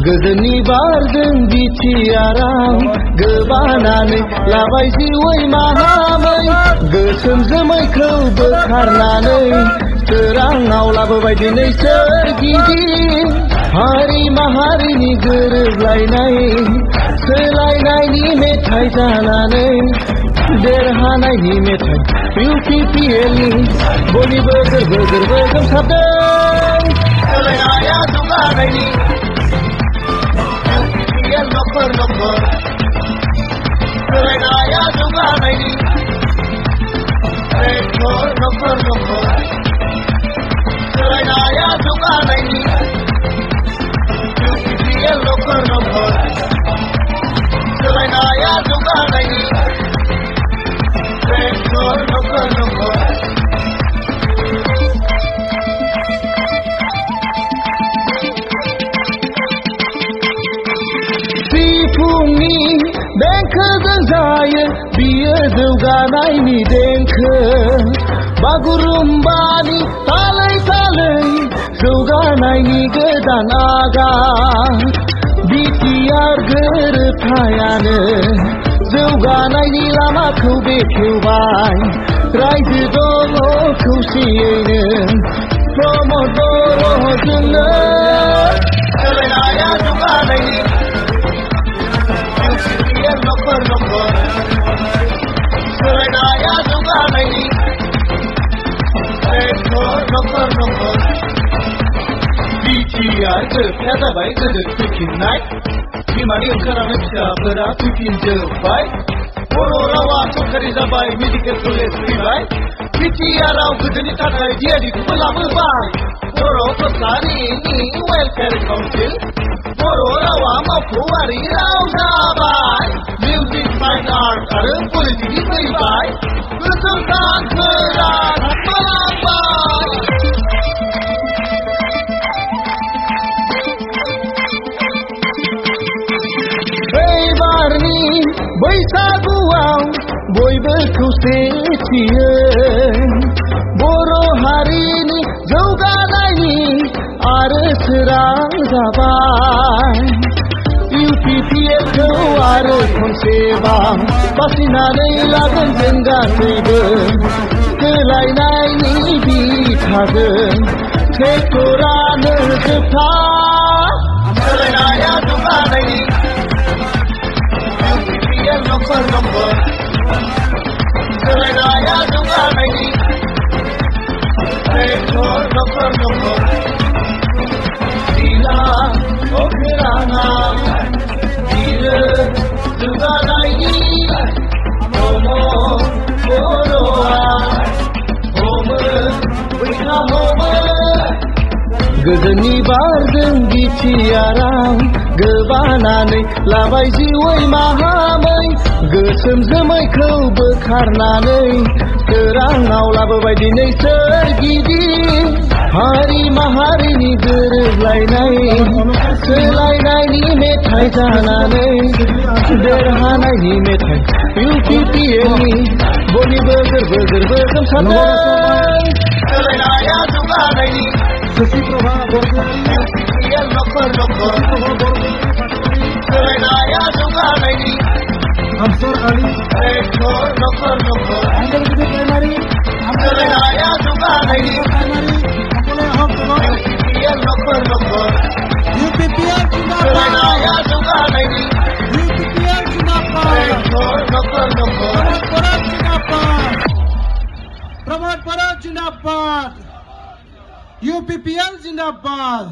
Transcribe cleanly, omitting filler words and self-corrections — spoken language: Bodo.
गोजोननि बारजों बिटिआराव गोबानानै लाबाय जिउै माहामै गोसोम जोमैखौ बोखारनानै सोराङाव लाबोबाय दिनै सोरगिदिं हारि माहारिनि गोरोबलायनाय सोलायनायनि मेथाइ जानानै देरहानायनि मेथाइ UPPLनि बयनिबो गोरबो गोरबो गोमसारदों सोलायनाया जौगानायनि UPPL नखर नखर सोलायनाया जौगानायनि ट्रेक्टर नखर नखर सोलायनाया जौगानायनि UPPL नखर नखर सोलायनाया जौगानायनि ट्रेक्टर नखर नखर सिफुंनि देंखोजों जायो बियो जौगानायनि देंखो बागुरुम्बानि तालै तालै जौगानायनि गोदान आगान बिटिआर गोरोबथायानो जौगानायनि लामाखौ बेखेवबाय रायजो दङ खौसेयैनो प्रमद बर'जोंनो सोलायनाया जौगानायनि UPPL नखर नखर सोलायनाया जौगानायनि ट्रेक्टर नखर नखर बिटिआर गोरोबथाया जाबाय गोदो फैफिननाय बिमानि ओंखारनानै फिसाफोरा फैफिनजोब्बाय बर' रावा सरखारि जाबाय मेडिकेल कलेज फैबाय बिटिआराव गोदोनि थाखाय DRDखौबो लाबोबाय बर' कसारिनि वेलफेयार काउन्सिल बर' रावा मावख'आरि राव जाबाय मिउजिक फाइन आर्ट आरो पलिटिक्सनि फैबाय गोसोम सानफोरा थांबाय एबारनि बैसागुआव बयबो खौसेथियै बर' हारिनि जौगानायनि आरो सोरां जाबाय UPPLखौ आरो खनसेबाव बासिनानै लागोन जों गासैबो सोलायनायनि बिखाजों ट्रेक्टरानो जोबथा सोलायनाया जौगानायनि UPPL नखर नखर सोलायनाया जौगानायनि ट्रेक्टर नखर नखर दिला अखोराङा बियो जौगानायनि हमो बर'आ हमो बैसा हमो गोजोननि बारजों बिटिआराव गोबानानै लाबाय जिउै माहामै गोसोम जोमैखौ बोखारनानै सोराङाव लाबोबाय दिनै सोरगिदिं हारि माहारिनि गोरोबलायनाय सोलायनायनि मेथाइ जानानै देरहानायनि मेथाइ UPPLनि बयनिबो गोरबो गोरबो गोमसारदों सोलायनाया जौगानायनि UPPL नखर नखर सोलायनाया जौगानायनि ट्रेक्टर नखर नखर सोलायनाया जौगानायनि UPPL नखर नखर सोलायनाया जौगानायनि ट्रेक्टर नखर नखर प्रमोद परब जिंदाबाद UPPL जिंदाबाद।